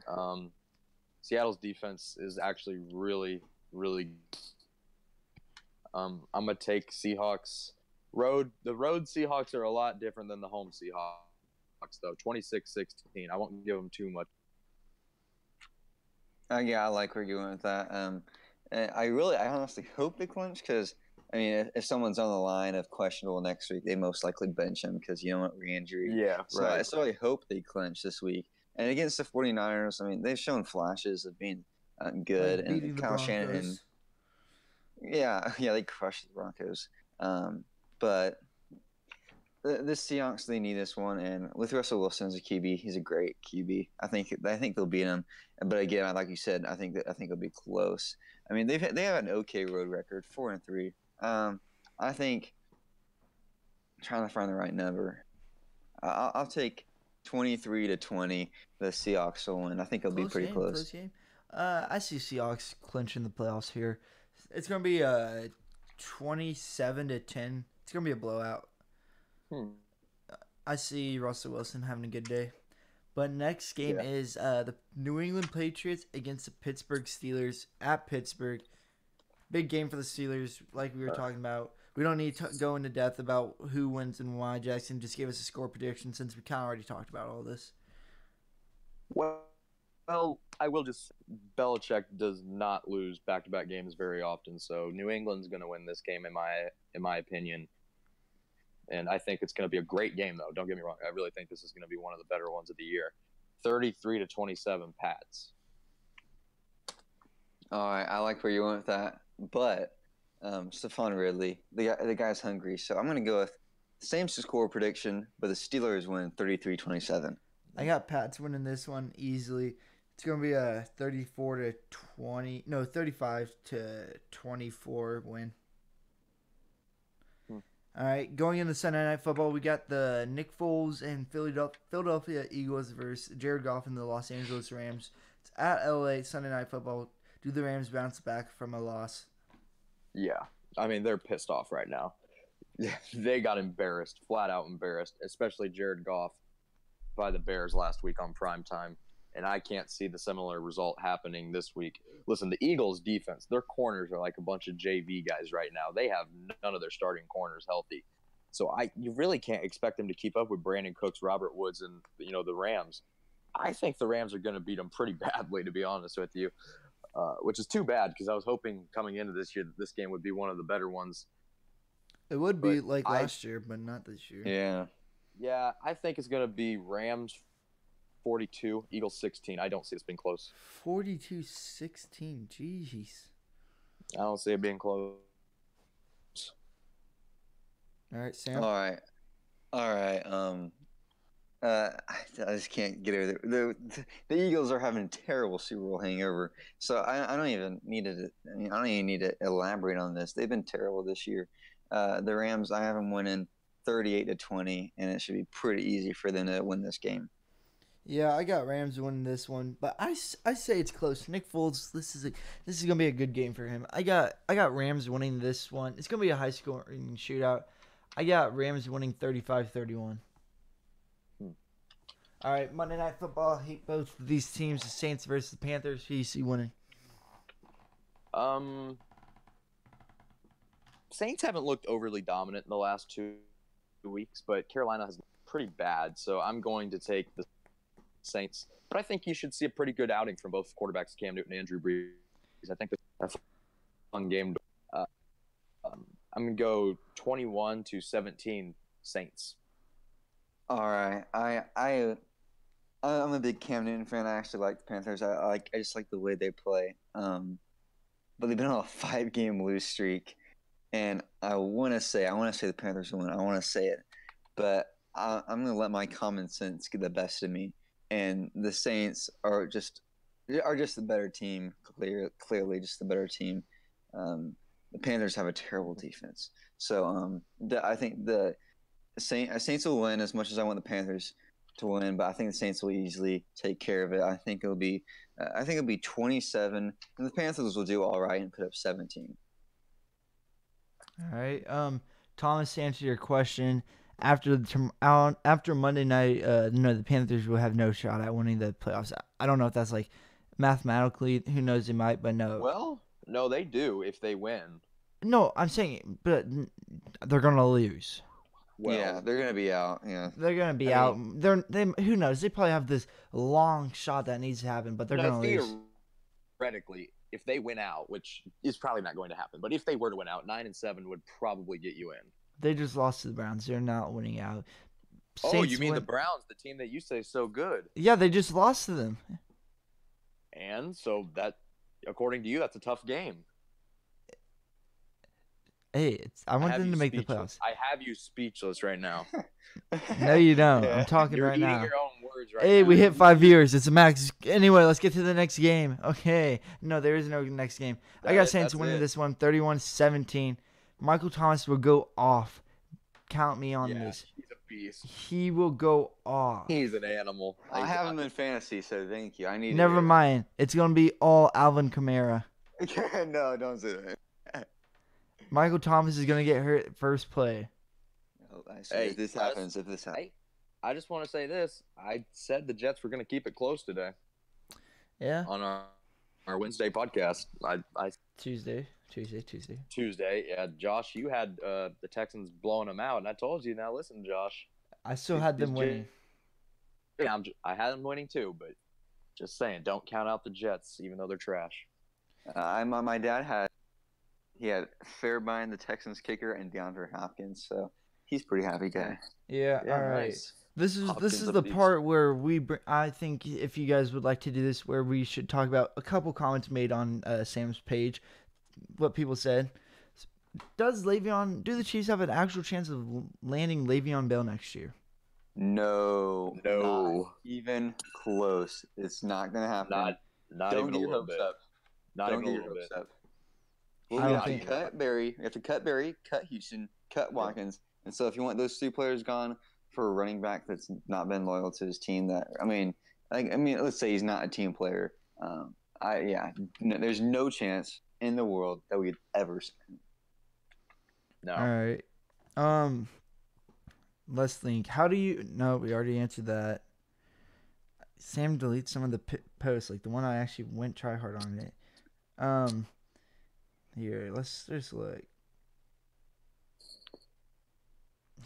Seattle's defense is actually really, really good. I'm going to take Seahawks. The road Seahawks are a lot different than the home Seahawks, though. 26-16. I won't give them too much. Yeah, I like where you're going with that. I honestly hope they clinch because, I mean, if someone's on the line of questionable next week, they most likely bench him because you don't want re-injury. Yeah, right. So I hope they clinch this week. And against the 49ers, I mean, they've shown flashes of being good. Like beating And the Kyle Shanahan. Broncos. Yeah, they crushed the Broncos. But the Seahawks, they need this one, and with Russell Wilson as a QB, he's a great QB. I think they'll beat him. But again, like you said, I think it'll be close. I mean, they have an okay road record, 4-3. I think I'm trying to find the right number. I'll take 23-20. The Seahawks will win. I think it'll be pretty close. Close game. I see Seahawks clinching the playoffs here. It's gonna be 27-10. It's gonna be a blowout. I see Russell Wilson having a good day. But next game is the New England Patriots against the Pittsburgh Steelers at Pittsburgh. Big game for the Steelers, like we were talking about. We don't need to go into depth about who wins and why. Jackson just gave us a score prediction since we kind of already talked about all this. Well, I will just. Belichick does not lose back-to-back games very often, so New England's going to win this game in my opinion. And I think it's going to be a great game, though. Don't get me wrong. I really think this is going to be one of the better ones of the year. 33-27 Pats. All right, I like where you went with that, but Stephon Ridley, the guy's hungry, so I'm gonna go with same score prediction, but the Steelers win 33-27. I got Pats winning this one easily. It's gonna be a 35-24 win. All right, going into Sunday Night Football, we got the Nick Foles and Philadelphia Eagles versus Jared Goff and the Los Angeles Rams. It's at LA Sunday Night Football. Do the Rams bounce back from a loss? Yeah. I mean, they're pissed off right now. They got embarrassed, flat out embarrassed, especially Jared Goff by the Bears last week on primetime. And I can't see the similar result happening this week. Listen, the Eagles' defense, their corners are like a bunch of JV guys right now. They have none of their starting corners healthy. So you really can't expect them to keep up with Brandon Cooks, Robert Woods, and the Rams. I think the Rams are going to beat them pretty badly, to be honest with you. Which is too bad because I was hoping coming into this year that this game would be one of the better ones. It would be like last year, but not this year. Yeah. Yeah, I think it's going to be Rams 42, Eagles 16. I don't see this being close. 42-16. Jeez. I don't see it being close. All right, Sam. All right. I just can't get over the Eagles are having a terrible Super Bowl hangover. So I don't even need to. I mean, I don't even need to elaborate on this. They've been terrible this year. The Rams, I have them winning 38-20, and it should be pretty easy for them to win this game. Yeah, I got Rams winning this one, but I say it's close. Nick Foles, this is gonna be a good game for him. I got Rams winning this one. It's gonna be a high scoring shootout. I got Rams winning 35-31. All right, Monday Night Football. I hate both of these teams. The Saints versus the Panthers. Who you see winning? Saints haven't looked overly dominant in the last 2 weeks, but Carolina has looked pretty bad. So I'm going to take the Saints. But I think you should see a pretty good outing from both quarterbacks, Cam Newton and Andrew Brees. I think that's a fun game. I'm going to go 21-17 Saints. All right. I'm a big Cam Newton fan. I actually like the Panthers. I just like the way they play. But they've been on a 5-game lose streak, and I want to say the Panthers win. I want to say it, but I'm going to let my common sense get the best of me. And the Saints are just the better team. Clearly, just the better team. The Panthers have a terrible defense, so I think the Saints will win as much as I want the Panthers to win, but I think the Saints will easily take care of it. I think it'll be 27, and the Panthers will do all right and put up 17. All right. Thomas, to answer your question, after Monday night, the Panthers will have no shot at winning the playoffs. I don't know if that's like mathematically, who knows, they might, but no. Well, no, they do if they win. No, I'm saying, but they're gonna lose. Well, yeah, they're gonna be out. Yeah, they're gonna be out. They who knows? They probably have this long shot that needs to happen, but they're gonna lose. Theoretically, if they win out, which is probably not going to happen, but if they were to win out, 9-7 would probably get you in. They just lost to the Browns. They're not winning out. Saints you mean the Browns, the team that you say is so good? Yeah, they just lost to them. And so that, according to you, that's a tough game. Hey, I want them to make the playoffs. I have you speechless right now. No, you don't. I'm talking right now. You're eating your own words right now. Hey, we hit 5 viewers. It's a max. Anyway, let's get to the next game. Okay. No, there is no next game. I got Saints winning this one, 31-17. Michael Thomas will go off. Count me on this. He's a beast. He will go off. He's an animal. I have him in fantasy, so thank you. Never mind. It's going to be all Alvin Kamara. No, don't say that. Michael Thomas is going to get hurt first play. If this happens. I just want to say this. I said the Jets were going to keep it close today. Yeah. On our Wednesday podcast. Tuesday. Yeah, Josh, you had the Texans blowing them out, and I told you. Now listen, Josh. I still had them winning. Yeah, I had them winning too, but Just saying, don't count out the Jets, even though they're trash. My dad had Fairbairn, the Texans kicker, and DeAndre Hopkins, so he's a pretty happy guy. Yeah. Yeah, All right. nice. This Hopkins is of the these. part where I think if you guys would like to do this, where we should talk about a couple comments made on Sam's page, what people said. Do the Chiefs have an actual chance of landing Le'Veon Bell next year? No, No. not even close. It's not gonna happen. Not Don't even get a your little hopes bit. up. Not Don't even get a your little hopes bit. up. I Well, don't we have think- to cut Barry. We have to cut Barry, cut Houston, cut Watkins. And so if you want those three players gone for a running back that's not been loyal to his team, let's say he's not a team player. There's no chance in the world that we'd ever sign him. No. All right. Let's think. How do you? No, we already answered that. Sam deletes some of the posts, like the one I actually went try hard on it. Here, let's just look.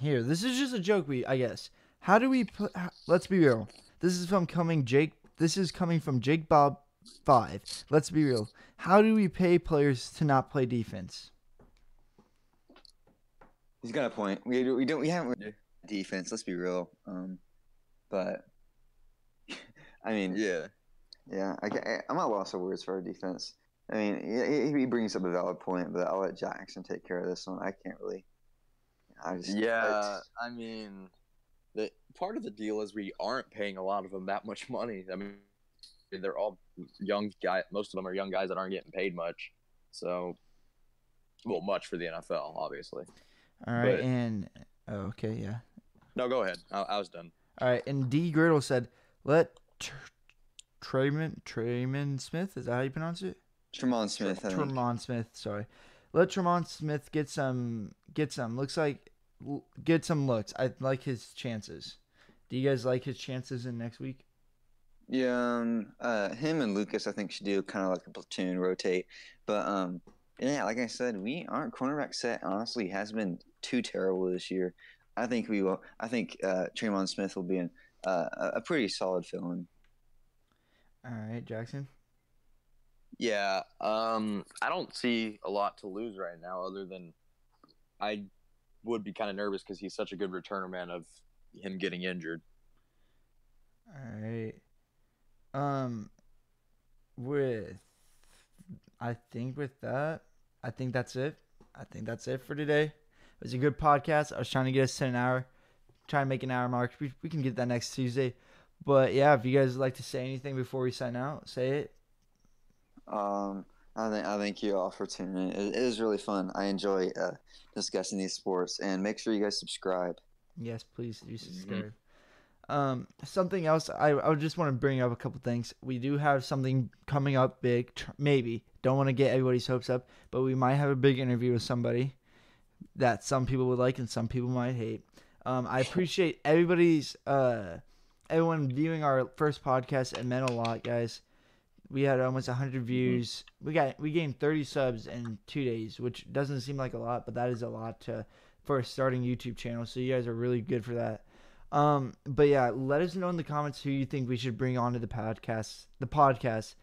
Here, this is just a joke. I guess. How do we put? Let's be real. This is coming from Jake Bob 5. Let's be real. How do we pay players to not play defense? He's got a point. We haven't really defense. Let's be real. But I mean, Yeah. I'm at loss of words for our defense. I mean, he brings up a valid point, but I'll let Jackson take care of this one. I can't really. I mean, the part of the deal is we aren't paying a lot of them that much money. I mean, they're all young guys. Most of them are young guys that aren't getting paid much. So, well, much for the NFL, obviously. All right, But- okay, yeah. No, go ahead. I was done. All right, and D Griddle said, "Let Tremon Smith, is that how you pronounce it? Tremont Smith. I think. Tremon Smith, sorry. Let Tremon Smith get some. Looks like get some looks. I like his chances. Do you guys like his chances in next week? Yeah, him and Lucas, I think, should do kind of like a platoon rotate. But yeah, like I said, our cornerback set honestly has been too terrible this year. I think we will. I think Tremont Smith will be a pretty solid fill-in. All right, Jackson. Yeah. I don't see a lot to lose right now, other than I would be kind of nervous because he's such a good returner man of him getting injured. All right. I think that's it. I think that's it for today. It was a good podcast. I was trying to get us to an hour. Try and make an hour mark. We can get that next Tuesday. But yeah, if you guys would like to say anything before we sign out, say it. I thank you all for tuning in. It is really fun. I enjoy discussing these sports, and make sure you guys subscribe. Yes, please do subscribe. Something else, I just want to bring up a couple things. We do have something coming up big, maybe. Don't want to get everybody's hopes up, but we might have a big interview with somebody that some people would like and some people might hate. I appreciate everyone viewing our first podcast. It meant a lot, guys. We had almost 100 views. We gained 30 subs in 2 days, which doesn't seem like a lot, but that is a lot for a starting YouTube channel. So you guys are really good for that. But yeah, let us know in the comments who you think we should bring onto the podcast.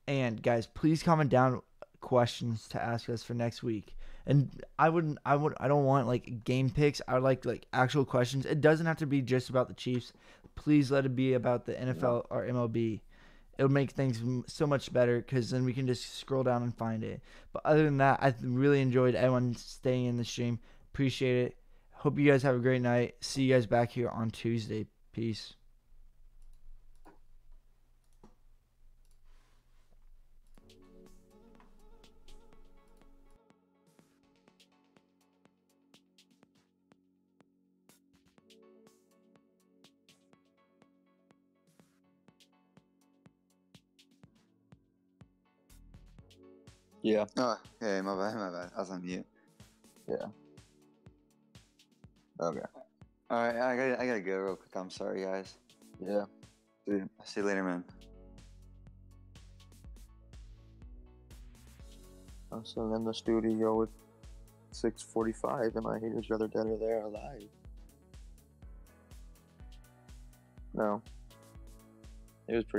And guys, please comment down questions to ask us for next week. And I don't want like game picks. I would like actual questions. It doesn't have to be just about the Chiefs. Please let it be about the NFL or MLB. It'll make things so much better because then we can just scroll down and find it. But other than that, I really enjoyed everyone staying in the stream. Appreciate it. Hope you guys have a great night. See you guys back here on Tuesday. Peace. Yeah. Oh, hey, my bad. I was on mute. Yeah. Okay. All right, I gotta go real quick. I'm sorry, guys. Yeah. See you later, man. I'm still in the studio with 6:45, and my haters rather dead or they're alive. No. It was pretty.